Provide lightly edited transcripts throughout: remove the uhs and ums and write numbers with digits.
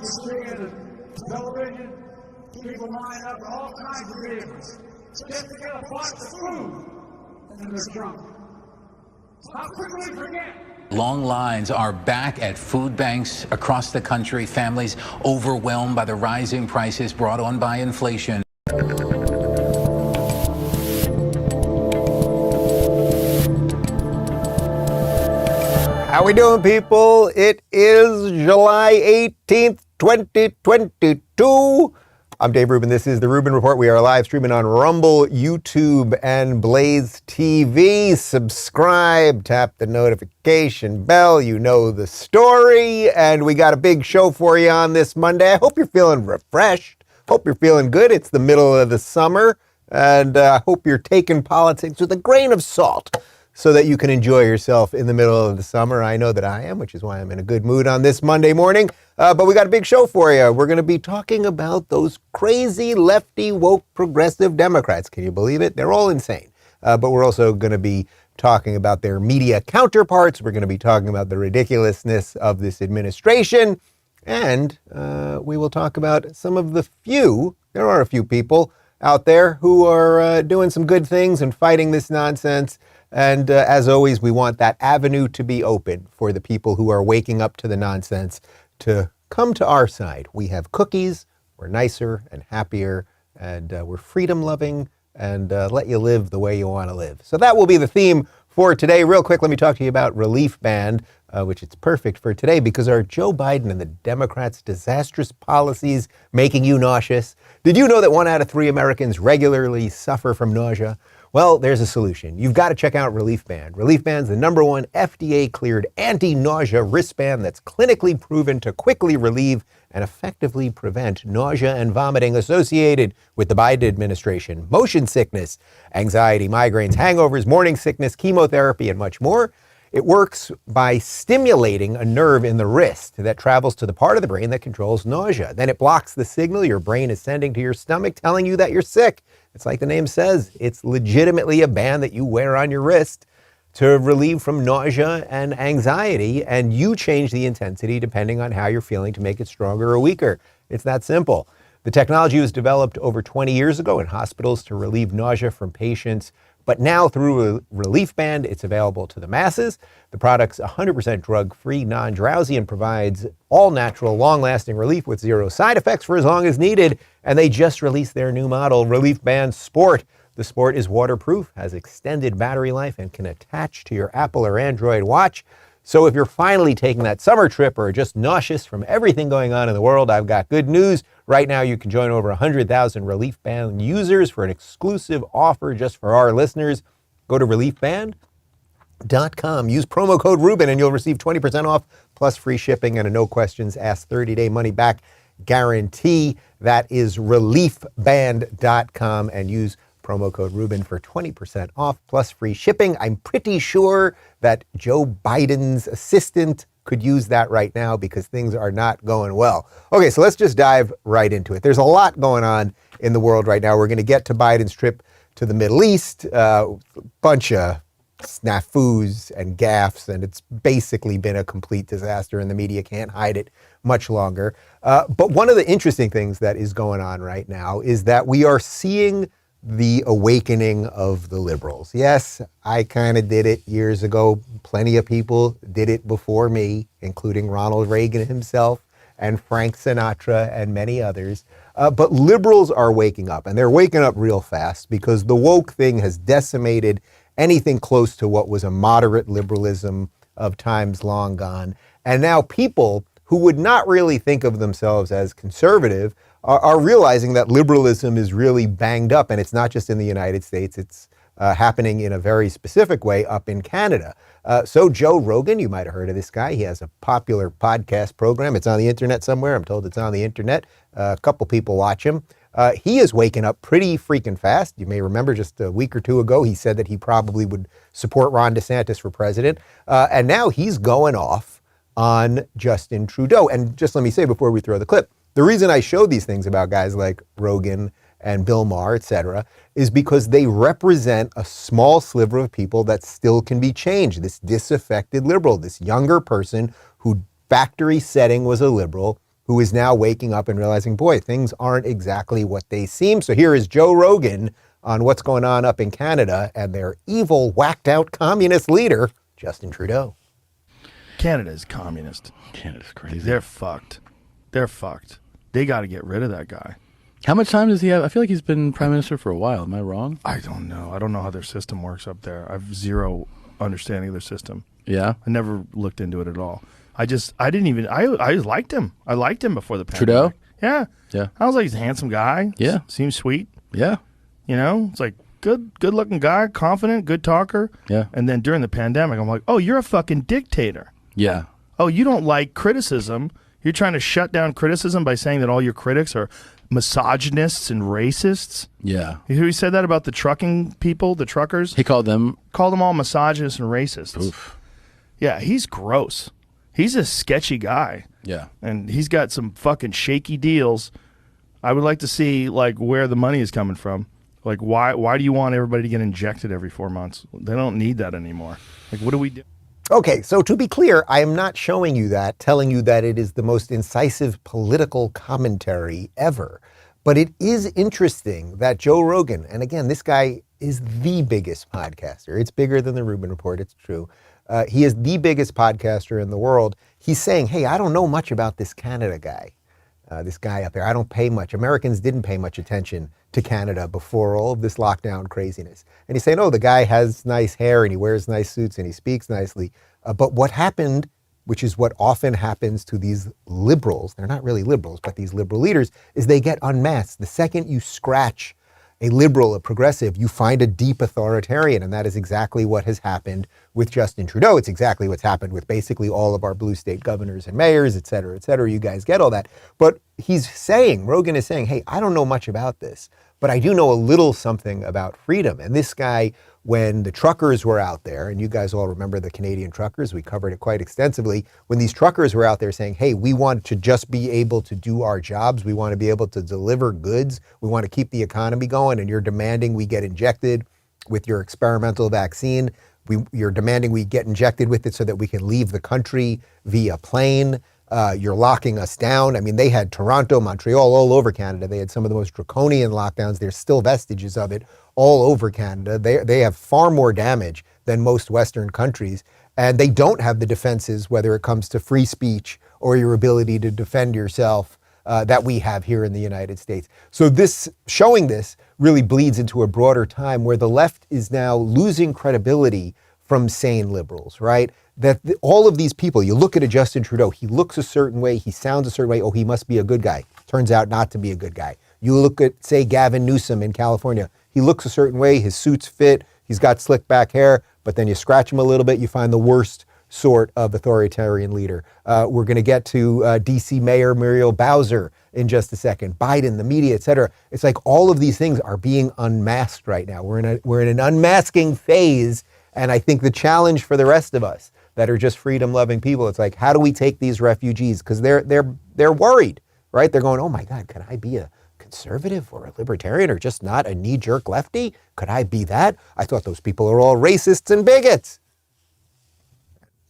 You see it on television, people line up all kinds of vehicles just to get a box of food, and they're drunk. How quickly forget? Long lines are back at food banks across the country. Families overwhelmed by the rising prices brought on by inflation. How we doing, people? It is July 18th, 2022. I'm Dave Rubin. This is the Rubin Report. We are live streaming on Rumble, YouTube, and BlazeTV. Subscribe, tap the notification bell. You know the story. And we got a big show for you on this Monday. I hope you're feeling refreshed. Hope you're feeling good. It's the middle of the summer. And I hope you're taking politics with a grain of salt, so that you can enjoy yourself in the middle of the summer. I know that I am, which is why I'm in a good mood on this Monday morning. But we got a big show for you. We're going to be talking about those crazy lefty, woke, progressive Democrats. Can you believe it? They're all insane. But we're also going to be talking about their media counterparts. We're going to be talking about the ridiculousness of this administration. And we will talk about some of the few, there are a few people out there who are doing some good things and fighting this nonsense. And as always, we want that avenue to be open for the people who are waking up to the nonsense to come to our side. We have cookies, we're nicer and happier, and we're freedom-loving, and let you live the way you want to live. So that will be the theme for today. Real quick, let me talk to you about Reliefband, which is perfect for today because are Joe Biden and the Democrats' disastrous policies making you nauseous? Did you know that 1 out of 3 Americans regularly suffer from nausea? Well, there's a solution. You've got to check out Reliefband. Reliefband's the #1 FDA-cleared anti-nausea wristband that's clinically proven to quickly relieve and effectively prevent nausea and vomiting associated with the Biden administration, motion sickness, anxiety, migraines, hangovers, morning sickness, chemotherapy, and much more. It works by stimulating a nerve in the wrist that travels to the part of the brain that controls nausea. Then it blocks the signal your brain is sending to your stomach telling you that you're sick. It's like the name says, it's legitimately a band that you wear on your wrist to relieve from nausea and anxiety, and you change the intensity depending on how you're feeling to make it stronger or weaker. It's that simple. The technology was developed over 20 years ago in hospitals to relieve nausea from patients, but now through Reliefband, it's available to the masses. The product's 100% drug-free, non-drowsy, and provides all-natural, long-lasting relief with 0 side effects for as long as needed. And they just released their new model, Reliefband Sport. The Sport is waterproof, has extended battery life, and can attach to your Apple or Android watch. So if you're finally taking that summer trip or just nauseous from everything going on in the world, I've got good news. Right now, you can join over 100,000 Reliefband users for an exclusive offer just for our listeners. Go to Reliefband.com. Use promo code Rubin and you'll receive 20% off plus free shipping and a no questions asked 30-day money-back guarantee. That is Reliefband.com, and use promo code Rubin for 20% off plus free shipping. I'm pretty sure that Joe Biden's assistant could use that right now because things are not going well. Okay, so let's just dive right into it. There's a lot going on in the world right now. We're going to get to Biden's trip to the Middle East, a bunch of snafus and gaffes, and it's basically been a complete disaster, and the media can't hide it much longer. But one of the interesting things that is going on right now is that we are seeing the awakening of the liberals. Yes, I kind of did it years ago. Plenty of people did it before me, including Ronald Reagan himself and Frank Sinatra and many others. But liberals are waking up, and they're waking up real fast because the woke thing has decimated anything close to what was a moderate liberalism of times long gone. And now people who would not really think of themselves as conservative are realizing that liberalism is really banged up, and it's not just in the United States, it's happening in a very specific way up in Canada. So Joe Rogan, you might have heard of this guy. He has a popular podcast program. It's on the internet somewhere. I'm told it's on the internet. A couple people watch him. He is waking up pretty freaking fast. You may remember just a week or two ago, he said that he probably would support Ron DeSantis for president. And now he's going off on Justin Trudeau. And just let me say before we throw the clip, the reason I show these things about guys like Rogan and Bill Maher, et cetera, is because they represent a small sliver of people that still can be changed. This disaffected liberal, this younger person who factory setting was a liberal, who is now waking up and realizing, boy, things aren't exactly what they seem. So here is Joe Rogan on what's going on up in Canada and their evil, whacked out communist leader, Justin Trudeau. Canada's communist. Canada's crazy. They're fucked. They're fucked. They got to get rid of that guy. How much time does he have? I feel like he's been prime minister for a while. Am I wrong? I don't know. I don't know how their system works up there. I have zero understanding of their system. Yeah. I never looked into it at all. I just liked him. I liked him before the pandemic. Trudeau? Yeah. Yeah. I was like, he's a handsome guy. Yeah. Seems sweet. Yeah. You know, it's like good looking guy, confident, good talker. Yeah. And then during the pandemic, I'm like, oh, you're a fucking dictator. Yeah. Oh, you don't like criticism. You're trying to shut down criticism by saying that all your critics are misogynists and racists. Yeah. You hear he said that about the trucking people, the truckers? He called them all misogynists and racists. Oof. Yeah, he's gross. He's a sketchy guy. Yeah. And he's got some fucking shaky deals. I would like to see like where the money is coming from. Like why do you want everybody to get injected every 4 months? They don't need that anymore. Like what do we do? Okay, so to be clear, I am not showing you that, telling you that it is the most incisive political commentary ever. But it is interesting that Joe Rogan, and again, this guy is the biggest podcaster. It's bigger than the Rubin Report, it's true. He is the biggest podcaster in the world. He's saying, hey, I don't know much about this Canada guy, this guy up there. I don't pay much. Americans didn't pay much attention to Canada before all of this lockdown craziness. And he's saying, oh, the guy has nice hair and he wears nice suits and he speaks nicely. But what happened, which is what often happens to these liberals, they're not really liberals, but these liberal leaders, is they get unmasked. The second you scratch a liberal, a progressive, you find a deep authoritarian. And that is exactly what has happened with Justin Trudeau. It's exactly what's happened with basically all of our blue state governors and mayors, et cetera, et cetera. You guys get all that. But he's saying, Rogan is saying, hey, I don't know much about this, but I do know a little something about freedom. And this guy, when the truckers were out there, and you guys all remember the Canadian truckers, we covered it quite extensively, when these truckers were out there saying, hey, we want to just be able to do our jobs, we want to be able to deliver goods, we want to keep the economy going, and you're demanding we get injected with your experimental vaccine, you're demanding we get injected with it so that we can leave the country via plane. You're locking us down. I mean, they had Toronto, Montreal, all over Canada. They had some of the most draconian lockdowns. There's still vestiges of it all over Canada. They have far more damage than most Western countries. And they don't have the defenses, whether it comes to free speech or your ability to defend yourself, that we have here in the United States. So showing this really bleeds into a broader time where the left is now losing credibility from sane liberals, right? That all of these people, you look at a Justin Trudeau, he looks a certain way, he sounds a certain way, oh, he must be a good guy. Turns out not to be a good guy. You look at, say, Gavin Newsom in California, he looks a certain way, his suits fit, he's got slick back hair, but then you scratch him a little bit, you find the worst sort of authoritarian leader. We're going to get to DC Mayor Muriel Bowser in just a second, Biden, the media, et cetera. It's like all of these things are being unmasked right now. We're in an unmasking phase, and I think the challenge for the rest of us that are just freedom-loving people, it's like, how do we take these refugees? Because they're worried, right? They're going, oh my God, can I be a conservative or a libertarian or just not a knee-jerk lefty? Could I be that? I thought those people are all racists and bigots.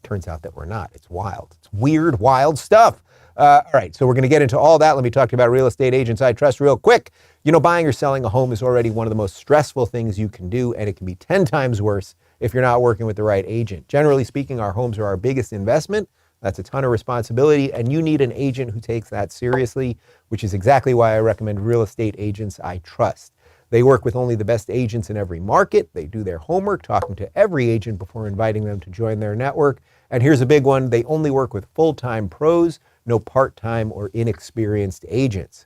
Turns out that we're not. It's wild. It's weird, wild stuff. All right, so we're going to get into all that. Let me talk to you about real estate agents I trust real quick. You know, buying or selling a home is already one of the most stressful things you can do, and it can be 10 times worse if you're not working with the right agent. Generally speaking, our homes are our biggest investment. That's a ton of responsibility, and you need an agent who takes that seriously, which is exactly why I recommend Real Estate Agents I Trust. They work with only the best agents in every market. They do their homework, talking to every agent before inviting them to join their network. And here's a big one. They only work with full-time pros, no part-time or inexperienced agents.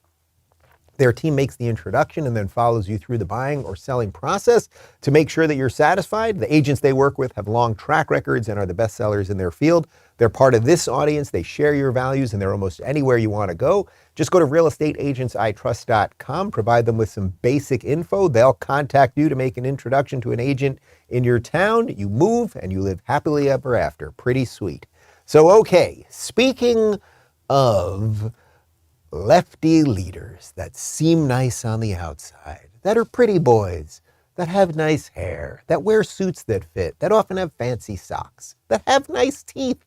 Their team makes the introduction and then follows you through the buying or selling process to make sure that you're satisfied. The agents they work with have long track records and are the best sellers in their field. They're part of this audience. They share your values and they're almost anywhere you want to go. Just go to realestateagentsitrust.com, provide them with some basic info. They'll contact you to make an introduction to an agent in your town. You move and you live happily ever after. Pretty sweet. So, okay, speaking of lefty leaders that seem nice on the outside, that are pretty boys, that have nice hair, that wear suits that fit, that often have fancy socks, that have nice teeth,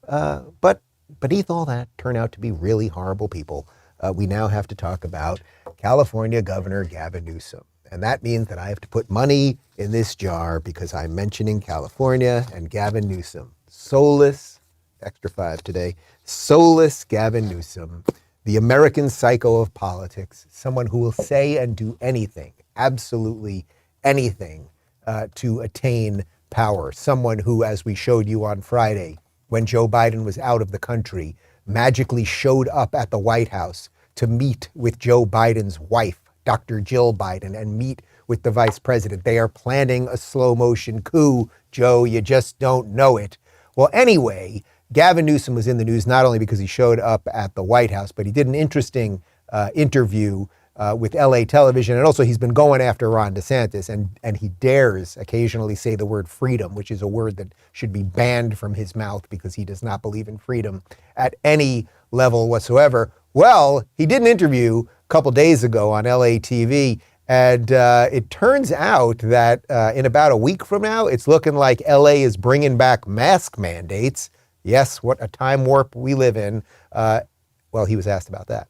but beneath all that turn out to be really horrible people. We now have to talk about California Governor Gavin Newsom. And that means that I have to put money in this jar because I'm mentioning California and Gavin Newsom. Soulless, extra 5 today, soulless Gavin Newsom, the American psycho of politics, someone who will say and do anything, absolutely anything, to attain power. Someone who, as we showed you on Friday, when Joe Biden was out of the country, magically showed up at the White House to meet with Joe Biden's wife, Dr. Jill Biden, and meet with the vice president. They are planning a slow motion coup, Joe, you just don't know it. Well, anyway, Gavin Newsom was in the news not only because he showed up at the White House, but he did an interesting interview with LA television. And also he's been going after Ron DeSantis, and he dares occasionally say the word freedom, which is a word that should be banned from his mouth because he does not believe in freedom at any level whatsoever. Well, he did an interview a couple days ago on LA TV, and it turns out that in about a week from now, it's looking like LA is bringing back mask mandates. Yes, what a time warp we live in. Well, he was asked about that.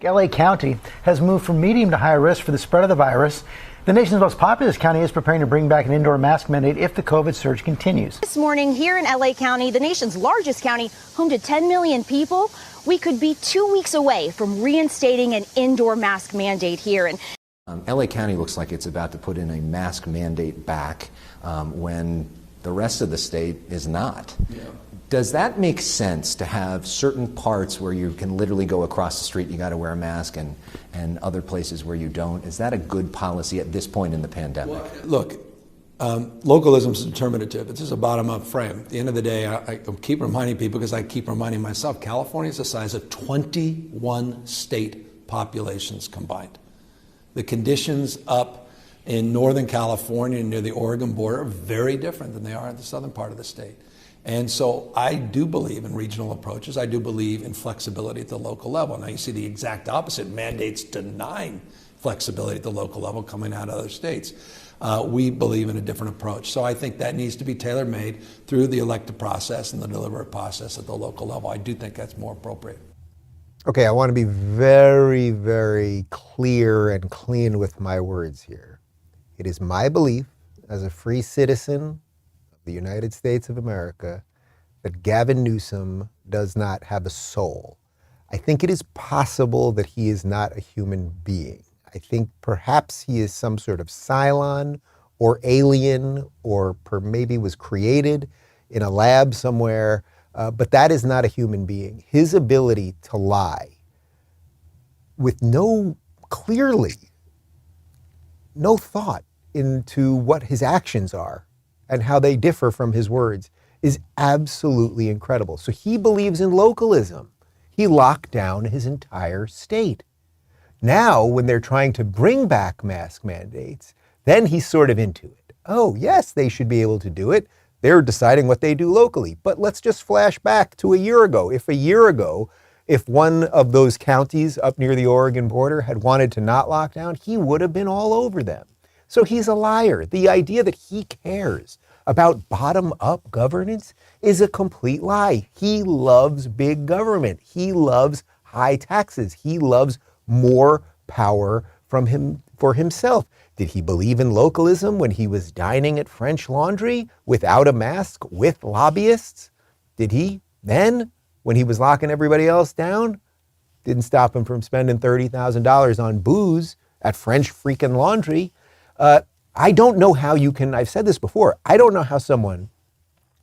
LA County has moved from medium to high risk for the spread of the virus. The nation's most populous county is preparing to bring back an indoor mask mandate if the COVID surge continues. This morning here in LA County, the nation's largest county, home to 10 million people, we could be 2 weeks away from reinstating an indoor mask mandate here. And LA County looks like it's about to put in a mask mandate back when the rest of the state is not. Yeah. Does that make sense to have certain parts where you can literally go across the street, you got to wear a mask, and other places where you don't? Is that a good policy at this point in the pandemic? Well, look, localism is determinative. It's just a bottom-up frame. At the end of the day, I keep reminding people, because I keep reminding myself, California is the size of 21 state populations combined. The conditions up in Northern California near the Oregon border are very different than they are in the southern part of the state. And so I do believe in regional approaches. I do believe in flexibility at the local level. Now you see the exact opposite, mandates denying flexibility at the local level coming out of other states. We believe in a different approach. So I think that needs to be tailor-made through the elective process and the deliberate process at the local level. I do think that's more appropriate. Okay, I want to be very, very clear and clean with my words here. It is my belief as a free citizen the United States of America, that Gavin Newsom does not have a soul. I think it is possible that he is not a human being. I think perhaps he is some sort of Cylon or alien, or maybe was created in a lab somewhere, but that is not a human being. His ability to lie with clearly no thought into what his actions are and how they differ from his words is absolutely incredible. So he believes in localism. He locked down his entire state. Now, when they're trying to bring back mask mandates, then he's sort of into it. Oh, yes, they should be able to do it. They're deciding what they do locally. But let's just flash back to a year ago. If one of those counties up near the Oregon border had wanted to not lock down, he would have been all over them. So he's a liar. The idea that he cares about bottom-up governance is a complete lie. He loves big government. He loves high taxes. He loves more power for himself. Did he believe in localism when he was dining at French Laundry without a mask with lobbyists? Did he then, when he was locking everybody else down? Didn't stop him from spending $30,000 on booze at French freaking Laundry. I don't know how you can, I've said this before, I don't know how someone,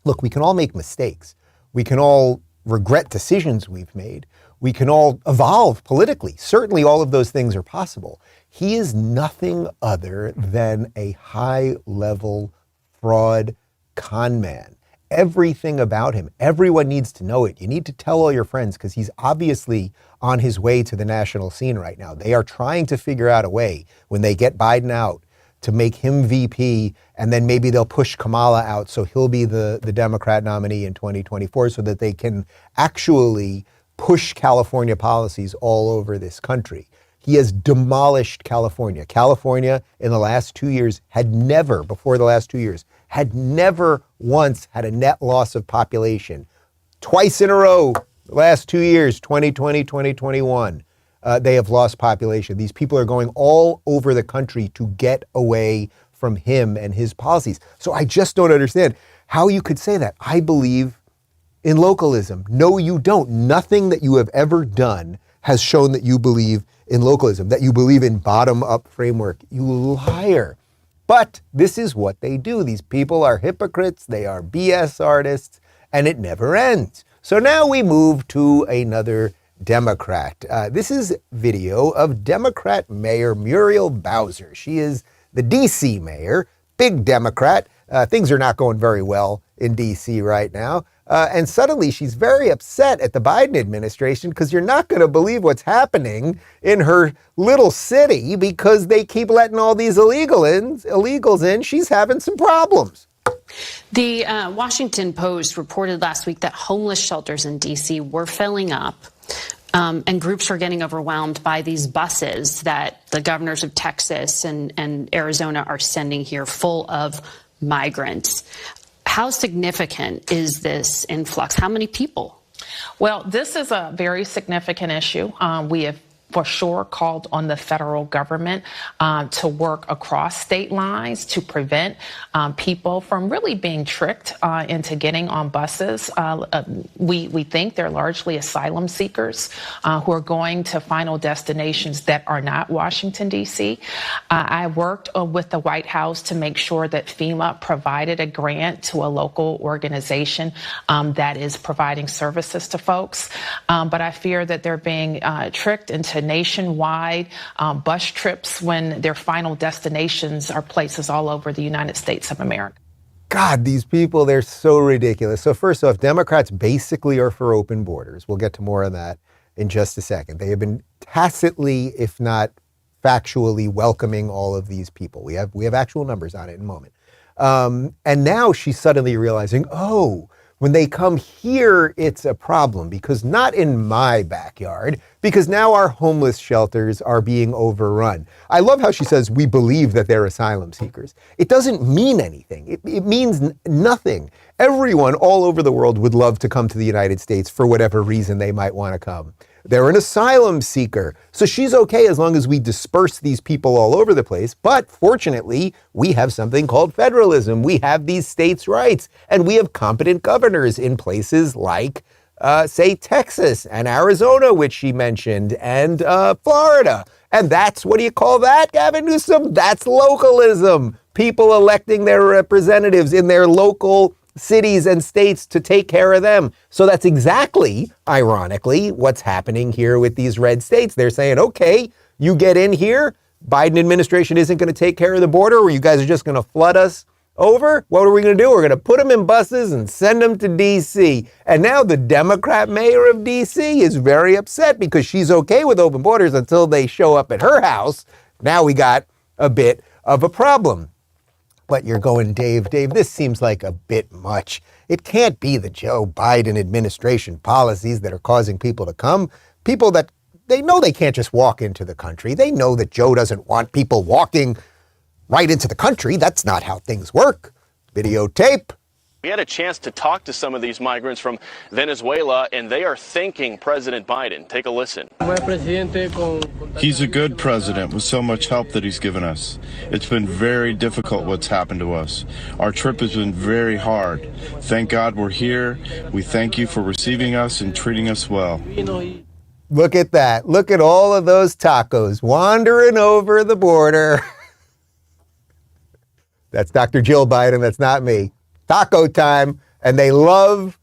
look, we can all make mistakes. We can all regret decisions we've made. We can all evolve politically. Certainly all of those things are possible. He is nothing other than a high-level fraud con man. Everything about him, everyone needs to know it. You need to tell all your friends because he's obviously on his way to the national scene right now. They are trying to figure out a way when they get Biden out to make him VP, and then maybe they'll push Kamala out so he'll be the Democrat nominee in 2024 so that they can actually push California policies all over this country. He has demolished California. California in the last 2 years had never once had a net loss of population. Twice in a row, The last 2 years, 2020, 2021, they have lost population. These people are going all over the country to get away from him and his policies. So I just don't understand how you could say that. I believe in localism. No, you don't. Nothing that you have ever done has shown that you believe in localism, that you believe in bottom-up framework. You liar. But this is what they do. These people are hypocrites. They are BS artists, and it never ends. So now we move to another Democrat. This is video of Democrat Mayor Muriel Bowser. She is the D.C. mayor, big Democrat. Things are not going very well in D.C. right now. And suddenly she's very upset at the Biden administration because you're not going to believe what's happening in her little city because they keep letting all these illegals in. She's having some problems. The Washington Post reported last week that homeless shelters in D.C. were filling up. And groups are getting overwhelmed by these buses that the governors of Texas and Arizona are sending here full of migrants. How significant is this influx? How many people? Well, this is a very significant issue. We have for sure called on the federal government to work across state lines to prevent people from really being tricked into getting on buses. We think they're largely asylum seekers who are going to final destinations that are not Washington, D.C. I worked with the White House to make sure that FEMA provided a grant to a local organization that is providing services to folks. But I fear that they're being tricked into nationwide bus trips when their final destinations are places all over the United States of America. God, these people, they're so ridiculous. So first off, Democrats basically are for open borders. We'll get to more of that in just a second. They have been tacitly, if not factually, welcoming all of these people. We have actual numbers on it in a moment. And now she's suddenly realizing, oh, when they come here, it's a problem because not in my backyard, because now our homeless shelters are being overrun. I love how she says, we believe that they're asylum seekers. It doesn't mean anything. It means nothing. Everyone all over the world would love to come to the United States for whatever reason they might want to come. They're an asylum seeker. So she's okay as long as we disperse these people all over the place. But fortunately, we have something called federalism. We have these states' rights, and we have competent governors in places like, say, Texas and Arizona, which she mentioned, and Florida. And that's, what do you call that, Gavin Newsom? That's localism. People electing their representatives in their local cities and states to take care of them. So that's exactly, ironically, what's happening here with these red states. They're saying, okay, you get in here, Biden administration isn't going to take care of the border, or you guys are just going to flood us over? What are we going to do? We're going to put them in buses and send them to D.C. And now the Democrat mayor of D.C. is very upset because she's okay with open borders until they show up at her house. Now we got a bit of a problem. But you're going, Dave, this seems like a bit much. It can't be the Joe Biden administration policies that are causing people to come. People that, they know they can't just walk into the country. They know that Joe doesn't want people walking right into the country. That's not how things work. Videotape. We had a chance to talk to some of these migrants from Venezuela, and they are thanking President Biden. Take a listen. He's a good president with so much help that he's given us. It's been very difficult what's happened to us. Our trip has been very hard. Thank God we're here. We thank you for receiving us and treating us well. Look at that. Look at all of those tacos wandering over the border. That's Dr. Jill Biden. That's not me. Taco time, and they love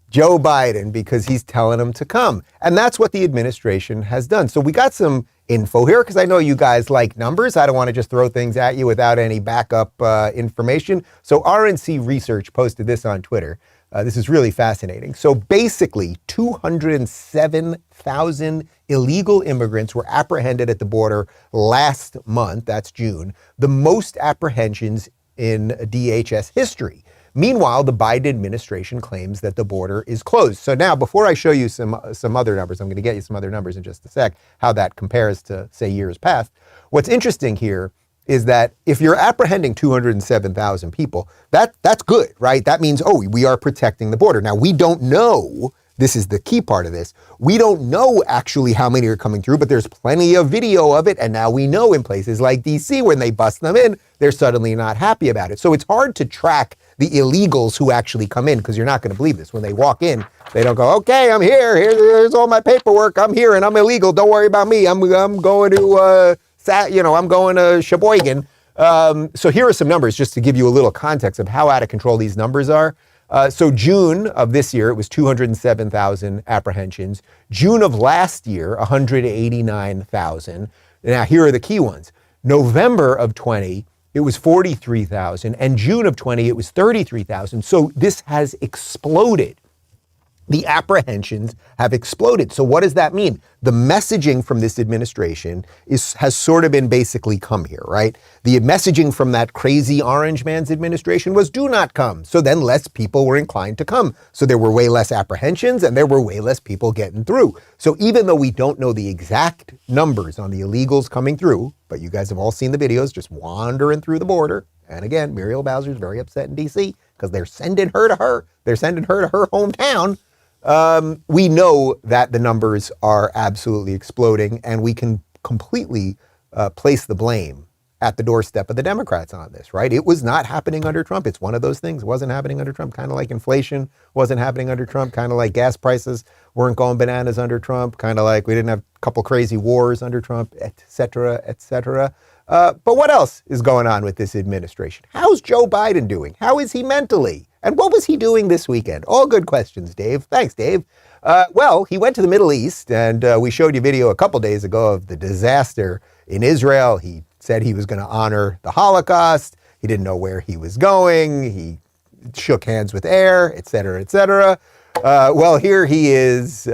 Joe Biden because he's telling them to come. And that's what the administration has done. So we got some info here because I know you guys like numbers. I don't want to just throw things at you without any backup information. So RNC Research posted this on Twitter. This is really fascinating. So basically, 207,000 illegal immigrants were apprehended at the border last month. That's June. The most apprehensions in DHS history. Meanwhile, the Biden administration claims that the border is closed. So now, before I show you some other numbers, I'm going to get you some other numbers in just a sec, how that compares to, say, years past. What's interesting here is that if you're apprehending 207,000 people, that's good, right? That means, oh, we are protecting the border. Now, we don't know this is the key part of this. We don't know actually how many are coming through, but there's plenty of video of it. And now we know in places like DC, when they bust them in, they're suddenly not happy about it. So it's hard to track the illegals who actually come in, because you're not going to believe this. When they walk in, they don't go, okay, I'm here. Here's all my paperwork. I'm here and I'm illegal. Don't worry about me. I'm going to, I'm going to Sheboygan. So here are some numbers just to give you a little context of how out of control these numbers are. So June of this year, it was 207,000 apprehensions. June of last year, 189,000. Now, here are the key ones. November of 20, it was 43,000. And June of 20, it was 33,000. So this has exploded. The apprehensions have exploded. So what does that mean? The messaging from this administration has sort of been basically come here, right? The messaging from that crazy orange man's administration was do not come. So then less people were inclined to come. So there were way less apprehensions and there were way less people getting through. So even though we don't know the exact numbers on the illegals coming through, but you guys have all seen the videos just wandering through the border. And again, Muriel Bowser's very upset in DC because they're sending her to her. They're sending her to her hometown. We know that the numbers are absolutely exploding, and we can completely place the blame at the doorstep of the Democrats on this, right? It was not happening under Trump. It's one of those things. It wasn't happening under Trump, kind of like inflation wasn't happening under Trump, kind of like gas prices weren't going bananas under Trump, kind of like we didn't have a couple crazy wars under Trump, et cetera, et cetera. But what else is going on with this administration? How's Joe Biden doing? How is he mentally? And what was he doing this weekend? All good questions, Dave. Thanks, Dave. Well, he went to the Middle East, and we showed you a video a couple days ago of the disaster in Israel. He said he was going to honor the Holocaust. He didn't know where he was going. He shook hands with air, et cetera, et cetera. Well, here he is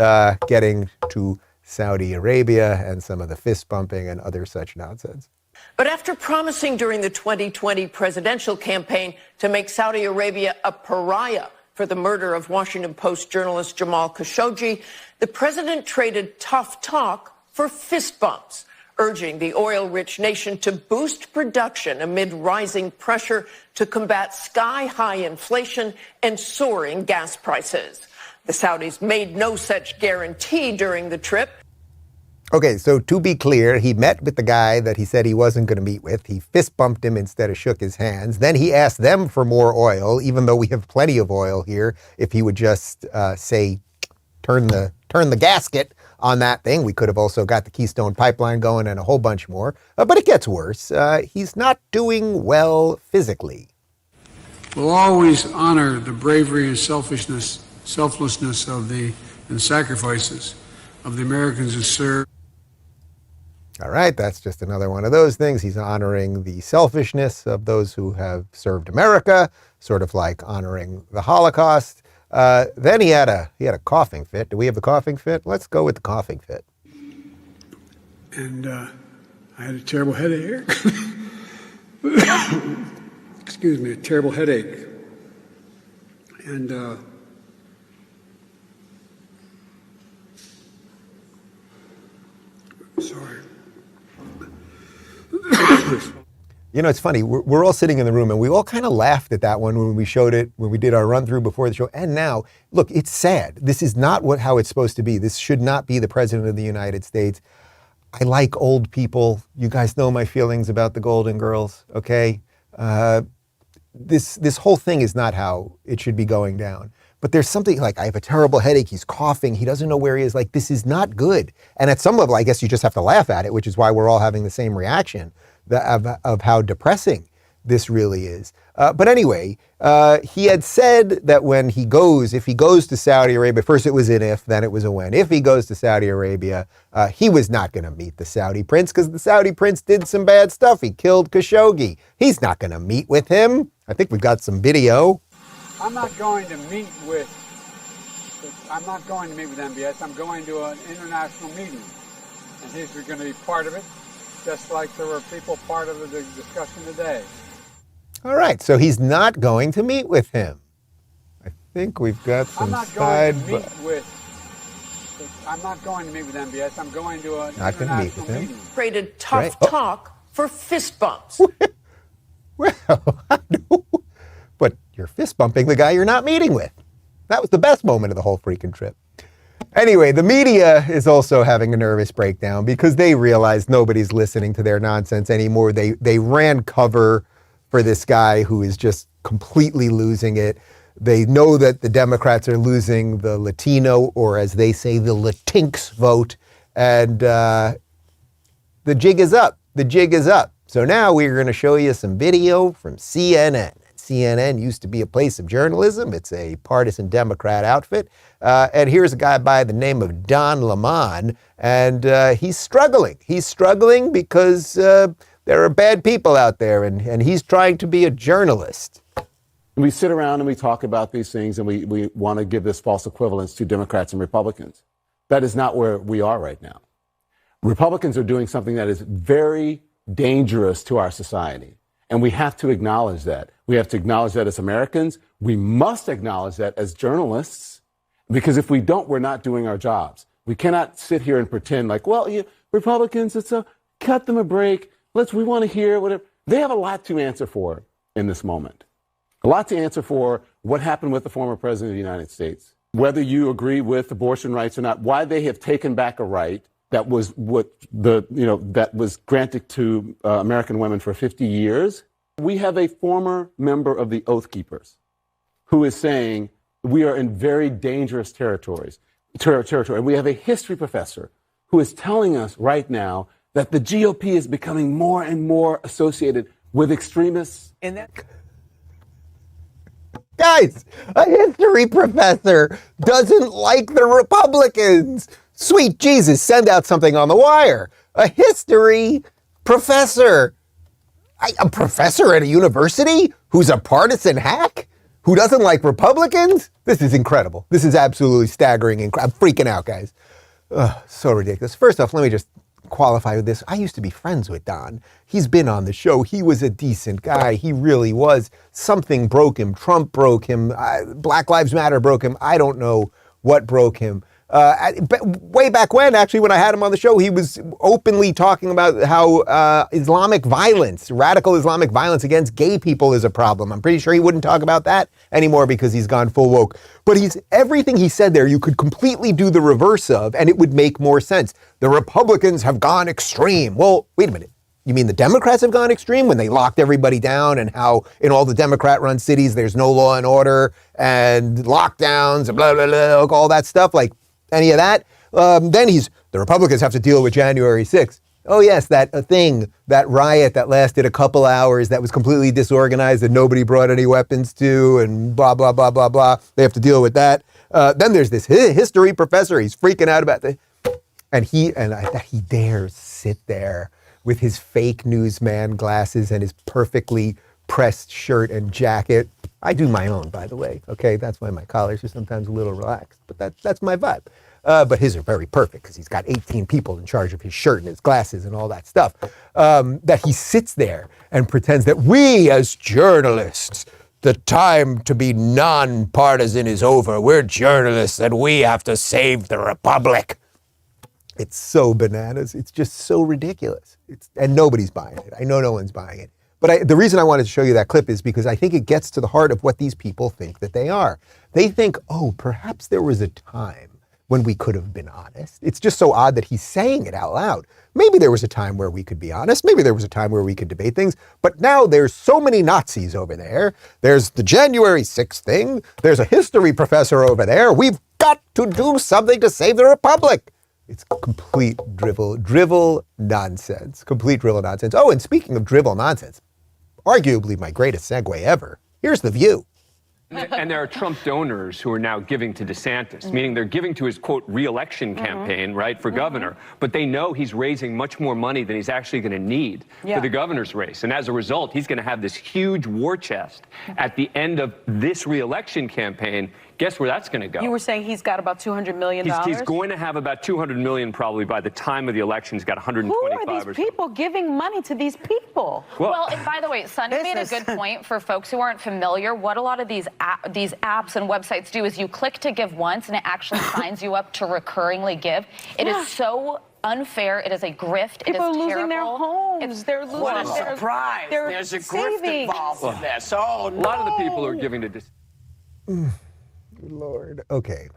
getting to Saudi Arabia and some of the fist bumping and other such nonsense. But after promising during the 2020 presidential campaign to make Saudi Arabia a pariah for the murder of Washington Post journalist Jamal Khashoggi, the president traded tough talk for fist bumps, urging the oil-rich nation to boost production amid rising pressure to combat sky-high inflation and soaring gas prices. The Saudis made no such guarantee during the trip. Okay, so to be clear, he met with the guy that he said he wasn't going to meet with. He fist bumped him instead of shook his hands. Then he asked them for more oil, even though we have plenty of oil here. If he would just say, turn the gasket on that thing. We could have also got the Keystone Pipeline going and a whole bunch more. But it gets worse. He's not doing well physically. We'll always honor the bravery and selflessness and sacrifices of the Americans who serve. All right, that's just another one of those things. He's honoring the selfishness of those who have served America, sort of like honoring the Holocaust. Then he had a coughing fit. Do we have the coughing fit? Let's go with the coughing fit. And I had a terrible headache. Excuse me, a terrible headache. And sorry. You know, it's funny. We're all sitting in the room and we all kind of laughed at that one when we showed it, when we did our run through before the show. And now, look, it's sad. This is not how it's supposed to be. This should not be the president of the United States. I like old people. You guys know my feelings about the Golden Girls, okay? This whole thing is not how it should be going down. But there's something like, I have a terrible headache, he's coughing, he doesn't know where he is. Like, this is not good. And at some level, I guess you just have to laugh at it, which is why we're all having the same reaction of how depressing this really is. But anyway, he had said that if he goes to Saudi Arabia, first it was an if, then it was a when. If he goes to Saudi Arabia, he was not going to meet the Saudi prince because the Saudi prince did some bad stuff. He killed Khashoggi. He's not going to meet with him. I think we've got some video. I'm not going to meet with MBS. I'm going to an international meeting. And he's going to be part of it, just like there were people part of the discussion today. All right, so he's not going to meet with him. I think we've got some side... I'm not going to meet with MBS. I'm going to an international meeting. Traded tough talk for fist bumps. But you're fist bumping the guy you're not meeting with. That was the best moment of the whole freaking trip. Anyway, the media is also having a nervous breakdown because they realize nobody's listening to their nonsense anymore. They ran cover for this guy who is just completely losing it. They know that the Democrats are losing the Latino, or as they say, the Latinx vote. And the jig is up. The jig is up. So now we're going to show you some video from CNN. CNN used to be a place of journalism. It's a partisan Democrat outfit. And here's a guy by the name of Don Lemon, and he's struggling. He's struggling because there are bad people out there, and he's trying to be a journalist. We sit around and we talk about these things, and we want to give this false equivalence to Democrats and Republicans. That is not where we are right now. Republicans are doing something that is very dangerous to our society. And we have to acknowledge that. We have to acknowledge that as Americans. We must acknowledge that as journalists, because if we don't, we're not doing our jobs. We cannot sit here and pretend like, well, Republicans, cut them a break. We want to hear whatever. They have a lot to answer for in this moment. A lot to answer for what happened with the former president of the United States. Whether you agree with abortion rights or not, why they have taken back a right that was that was granted to American women for 50 years. We have a former member of the Oath Keepers who is saying we are in very dangerous territory. And we have a history professor who is telling us right now that the GOP is becoming more and more associated with extremists. Guys, a history professor doesn't like the Republicans. Sweet Jesus, send out something on the wire. A history professor. A professor at a university who's a partisan hack? Who doesn't like Republicans? This is incredible. This is absolutely staggering. I'm freaking out, guys. So ridiculous. First off, let me just qualify with this. I used to be friends with Don. He's been on the show. He was a decent guy. He really was. Something broke him. Trump broke him. Black Lives Matter broke him. I don't know what broke him. Way back when, actually, when I had him on the show, he was openly talking about how Islamic violence, radical Islamic violence against gay people is a problem. I'm pretty sure he wouldn't talk about that anymore because he's gone full woke. But everything he said there, you could completely do the reverse of, and it would make more sense. The Republicans have gone extreme. Well, wait a minute. You mean the Democrats have gone extreme when they locked everybody down, and how in all the Democrat-run cities there's no law and order and lockdowns and blah, blah, blah, all that stuff? Like, any of that? Then the Republicans have to deal with January 6th. Oh yes, that riot that lasted a couple hours that was completely disorganized and nobody brought any weapons to, and blah, blah, blah, blah, blah. They have to deal with that. Then there's this history professor. He's freaking out about and he dares sit there with his fake newsman glasses and his perfectly pressed shirt and jacket. I do my own, by the way. Okay, that's why my collars are sometimes a little relaxed, but that's my vibe. But his are very perfect because he's got 18 people in charge of his shirt and his glasses and all that stuff. That he sits there and pretends that we as journalists, the time to be nonpartisan is over. We're journalists and we have to save the republic. It's so bananas. It's just so ridiculous. And nobody's buying it. I know no one's buying it. But the reason I wanted to show you that clip is because I think it gets to the heart of what these people think that they are. They think, oh, perhaps there was a time when we could have been honest. It's just so odd that he's saying it out loud. Maybe there was a time where we could be honest. Maybe there was a time where we could debate things. But now there's so many Nazis over there. There's the January 6th thing. There's a history professor over there. We've got to do something to save the republic. It's complete drivel nonsense. Complete drivel nonsense. Oh, and speaking of drivel nonsense, arguably my greatest segue ever. Here's The View. And there are Trump donors who are now giving to DeSantis, meaning they're giving to his, quote, re-election campaign, right, for governor. But they know he's raising much more money than he's actually going to need for the governor's race. And as a result, he's going to have this huge war chest at the end of this re-election campaign. Guess where that's going to go? You were saying he's got about $200 million? He's going to have about $200 million probably by the time of the election. He's got 125 Who are these people giving money to these people? Well, and by the way, Sonny made a good point for folks who aren't familiar. What a lot of these apps and websites do is you click to give once and it actually signs you up to recurringly give. It is so unfair. It is a grift. People it is are losing terrible. their homes. They're losing What a surprise. There's a grift involved in this. Oh, a lot of the people are giving to Lord. Okay.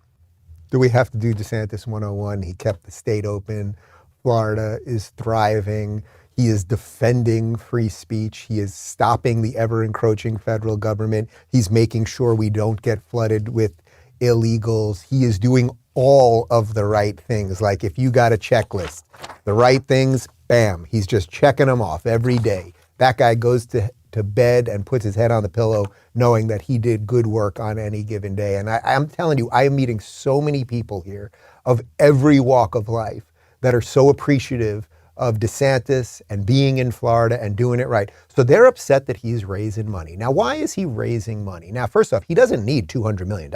Do we have to do DeSantis 101? He kept the state open. Florida is thriving. He is defending free speech. He is stopping the ever-encroaching federal government. He's making sure we don't get flooded with illegals. He is doing all of the right things. Like if you got a checklist, the right things, bam, he's just checking them off every day. That guy goes to bed and puts his head on the pillow knowing that he did good work on any given day. And I'm telling you, I am meeting so many people here of every walk of life that are so appreciative of DeSantis and being in Florida and doing it right. So they're upset that he's raising money. Now, why is he raising money? Now, first off, he doesn't need $200 million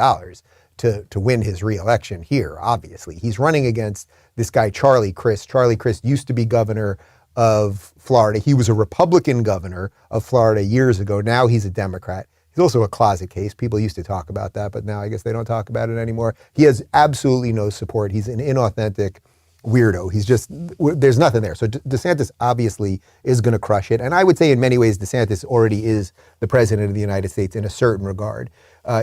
to win his reelection here, obviously. He's running against this guy, Charlie Crist. Charlie Crist used to be governor of Florida. He was a Republican governor of Florida years ago. Now he's a Democrat. He's also a closet case. People used to talk about that, but now I guess they don't talk about it anymore. He has absolutely no support. He's an inauthentic weirdo. He's just, there's nothing there. So DeSantis obviously is going to crush it. And I would say in many ways, DeSantis already is the president of the United States in a certain regard.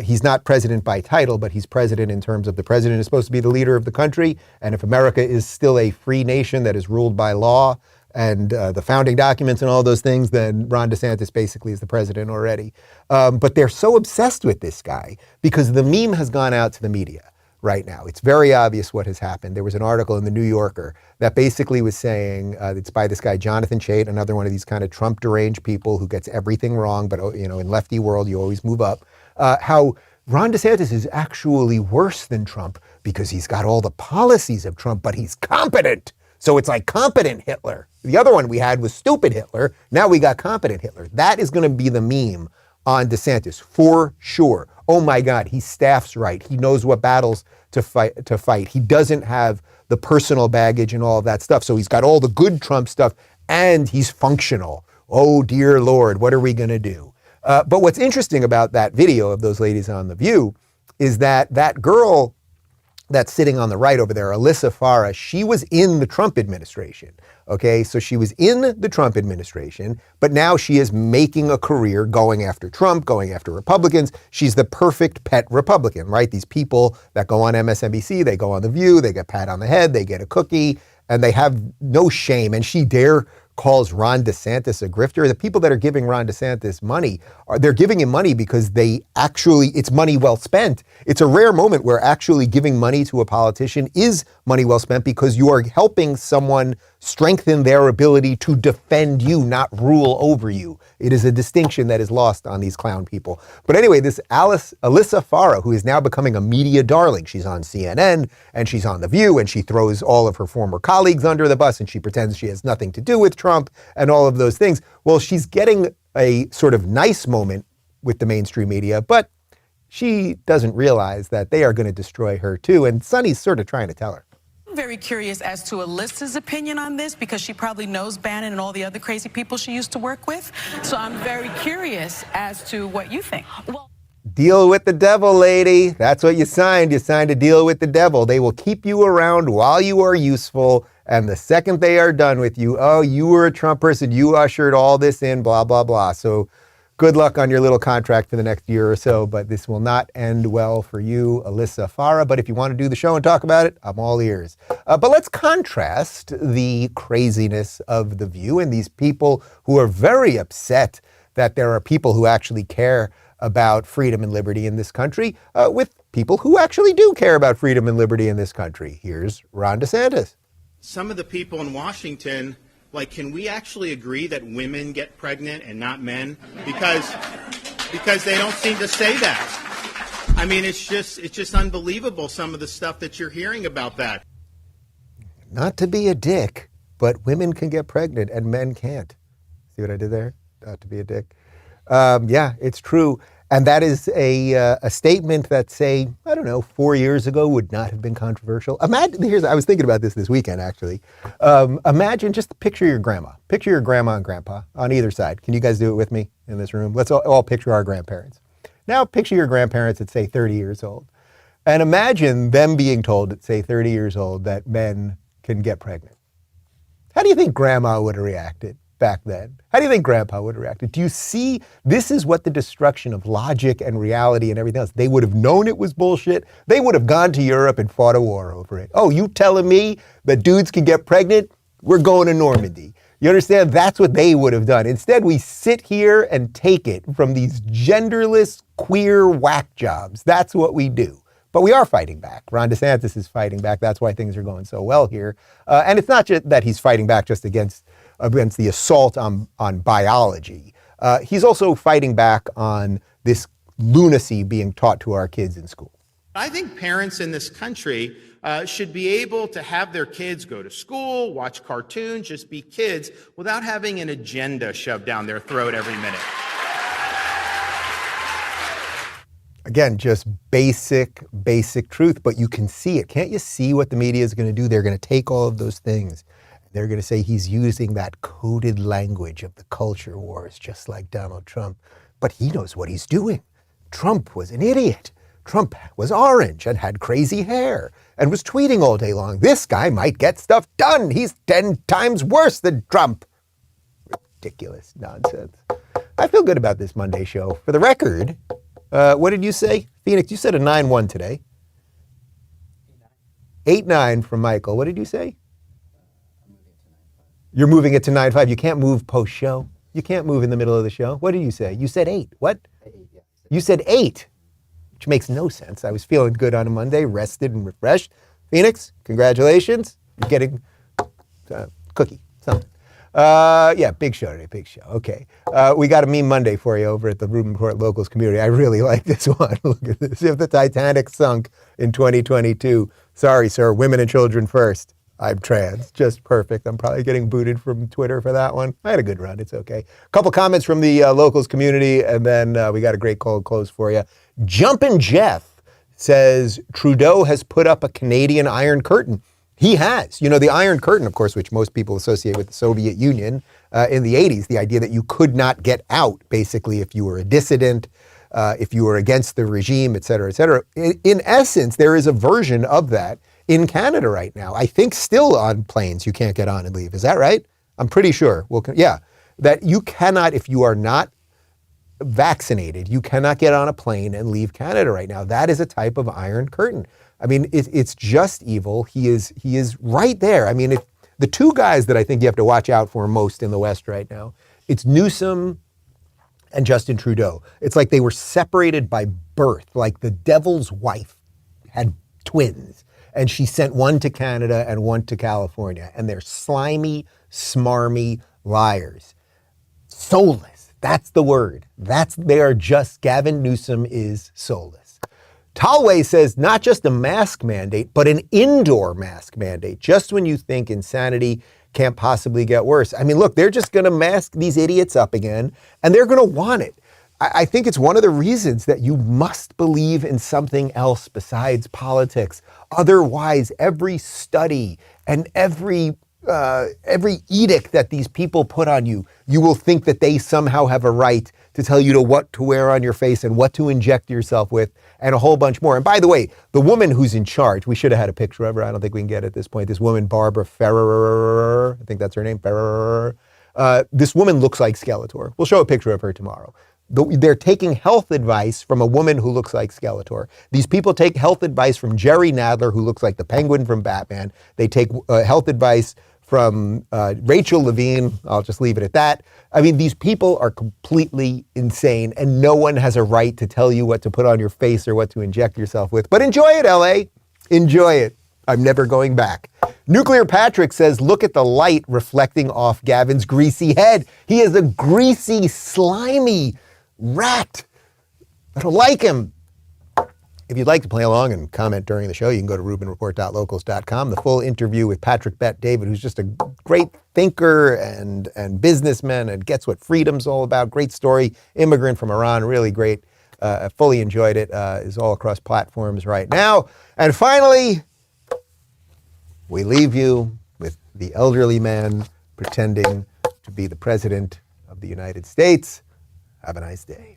He's not president by title, but he's president in terms of the president is supposed to be the leader of the country. And if America is still a free nation that is ruled by law and the founding documents and all those things, then Ron DeSantis basically is the president already. But they're so obsessed with this guy because the meme has gone out to the media right now. It's very obvious what has happened. There was an article in the New Yorker that basically was saying, it's by this guy, Jonathan Chait, another one of these kind of Trump deranged people who gets everything wrong, but you know, in lefty world, you always move up, how Ron DeSantis is actually worse than Trump because he's got all the policies of Trump, but he's competent. So it's like competent Hitler. The other one we had was stupid Hitler. Now we got competent Hitler. That is going to be the meme on DeSantis for sure. Oh my God, he staffs right. He knows what battles to fight. He doesn't have the personal baggage and all of that stuff. So he's got all the good Trump stuff and he's functional. Oh dear Lord, what are we going to do? But what's interesting about that video of those ladies on The View is that that girl that's sitting on the right over there, Alyssa Farah, she was in the Trump administration. Okay, so she was in the Trump administration, but now she is making a career going after Trump, going after Republicans. She's the perfect pet Republican, right? These people that go on MSNBC, they go on The View, they get pat on the head, they get a cookie, and they have no shame. And she calls Ron DeSantis a grifter. The people that are giving Ron DeSantis money, they're giving him money because it's money well spent. It's a rare moment where actually giving money to a politician is money well spent because you are helping someone strengthen their ability to defend you, not rule over you. It is a distinction that is lost on these clown people. But anyway, this Alyssa Farah, who is now becoming a media darling, she's on CNN and she's on The View and she throws all of her former colleagues under the bus and she pretends she has nothing to do with Trump and all of those things. Well, she's getting a sort of nice moment with the mainstream media, but she doesn't realize that they are going to destroy her too. And Sonny's sort of trying to tell her. I'm very curious as to Alyssa's opinion on this because she probably knows Bannon and all the other crazy people she used to work with. So I'm very curious as to what you think. Well, deal with the devil, lady. That's what you signed. You signed a deal with the devil. They will keep you around while you are useful. And the second they are done with you, oh, you were a Trump person. You ushered all this in, blah, blah, blah. So good luck on your little contract for the next year or so, but this will not end well for you, Alyssa Farah. But if you want to do the show and talk about it, I'm all ears. But let's contrast the craziness of The View and these people who are very upset that there are people who actually care about freedom and liberty in this country with people who actually do care about freedom and liberty in this country. Here's Ron DeSantis. Some of the people in Washington, like, can we actually agree that women get pregnant and not men? Because they don't seem to say that. I mean, it's just unbelievable, some of the stuff that you're hearing about that. Not to be a dick, but women can get pregnant and men can't. See what I did there? Not to be a dick. Yeah, it's true. And that is a statement that, say, I don't know, 4 years ago would not have been controversial. Imagine, I was thinking about this weekend, actually. Imagine, just picture your grandma. Picture your grandma and grandpa on either side. Can you guys do it with me in this room? Let's all picture our grandparents. Now picture your grandparents at, say, 30 years old. And imagine them being told at, say, 30 years old that men can get pregnant. How do you think grandma would have reacted? back then? How do you think Grandpa would have reacted? Do you see, this is what the destruction of logic and reality and everything else. They would have known it was bullshit. They would have gone to Europe and fought a war over it. Oh, you telling me that dudes can get pregnant? We're going to Normandy. You understand? That's what they would have done. Instead, we sit here and take it from these genderless, queer whack jobs. That's what we do. But we are fighting back. Ron DeSantis is fighting back. That's why things are going so well here. And it's not just that he's fighting back just against the assault on biology. He's also fighting back on this lunacy being taught to our kids in school. I think parents in this country should be able to have their kids go to school, watch cartoons, just be kids without having an agenda shoved down their throat every minute. Again, just basic truth, but you can see it. Can't you see what the media is going to do? They're going to take all of those things. They're going to say he's using that coded language of the culture wars, just like Donald Trump. But he knows what he's doing. Trump was an idiot. Trump was orange and had crazy hair and was tweeting all day long. This guy might get stuff done. He's 10 times worse than Trump. Ridiculous nonsense. I feel good about this Monday show. For the record, what did you say? Phoenix, you said a 9-1 today. 8-9 from Michael. What did you say? You're moving it to 9-5. You can't move post-show. You can't move in the middle of the show. What did you say? You said 8. What? You said 8, which makes no sense. I was feeling good on a Monday, rested and refreshed. Phoenix, congratulations. You're getting a cookie, something. Yeah, big show today, big show. Okay. We got a meme Monday for you over at the Rubin Report Locals community. I really like this one. Look at this. If the Titanic sunk in 2022, sorry, sir, women and children first. I'm trans. Just perfect. I'm probably getting booted from Twitter for that one. I had a good run. It's okay. A couple comments from the Locals community, and then we got a great cold close for you. Jumpin' Jeff says Trudeau has put up a Canadian Iron Curtain. He has. You know, the Iron Curtain, of course, which most people associate with the Soviet Union in the 80s, the idea that you could not get out, basically, if you were a dissident, if you were against the regime, et cetera, et cetera. In essence, there is a version of that in Canada right now. I think still on planes you can't get on and leave. Is that right? I'm pretty sure. Well, yeah, that you cannot, if you are not vaccinated, you cannot get on a plane and leave Canada right now. That is a type of Iron Curtain. I mean, it's just evil. He is right there. I mean, if the two guys that I think you have to watch out for most in the West right now, it's Newsom and Justin Trudeau. It's like they were separated by birth, like the devil's wife had twins. And she sent one to Canada and one to California. And they're slimy, smarmy liars. Soulless. That's the word. They are just, Gavin Newsom is soulless. Talway says not just a mask mandate, but an indoor mask mandate. Just when you think insanity can't possibly get worse. I mean, look, they're just going to mask these idiots up again, and they're going to want it. I think it's one of the reasons that you must believe in something else besides politics. Otherwise, every study and every edict that these people put on you, you will think that they somehow have a right to tell you what to wear on your face and what to inject yourself with and a whole bunch more. And by the way, the woman who's in charge, we should have had a picture of her. I don't think we can get it at this point. This woman, Barbara Ferrer, I think that's her name, Ferrer. This woman looks like Skeletor. We'll show a picture of her tomorrow. They're taking health advice from a woman who looks like Skeletor. These people take health advice from Jerry Nadler, who looks like the Penguin from Batman. They take health advice from Rachel Levine. I'll just leave it at that. I mean, these people are completely insane, and no one has a right to tell you what to put on your face or what to inject yourself with. But enjoy it, LA. Enjoy it. I'm never going back. Nuclear Patrick says, look at the light reflecting off Gavin's greasy head. He is a greasy, slimy rat. I don't like him. If you'd like to play along and comment during the show, you can go to rubinreport.locals.com. The full interview with Patrick Bet David, who's just a great thinker and businessman and gets what freedom's all about. Great story. Immigrant from Iran. Really great. I fully enjoyed it. Is all across platforms right now. And finally, we leave you with the elderly man pretending to be the president of the United States. Have a nice day.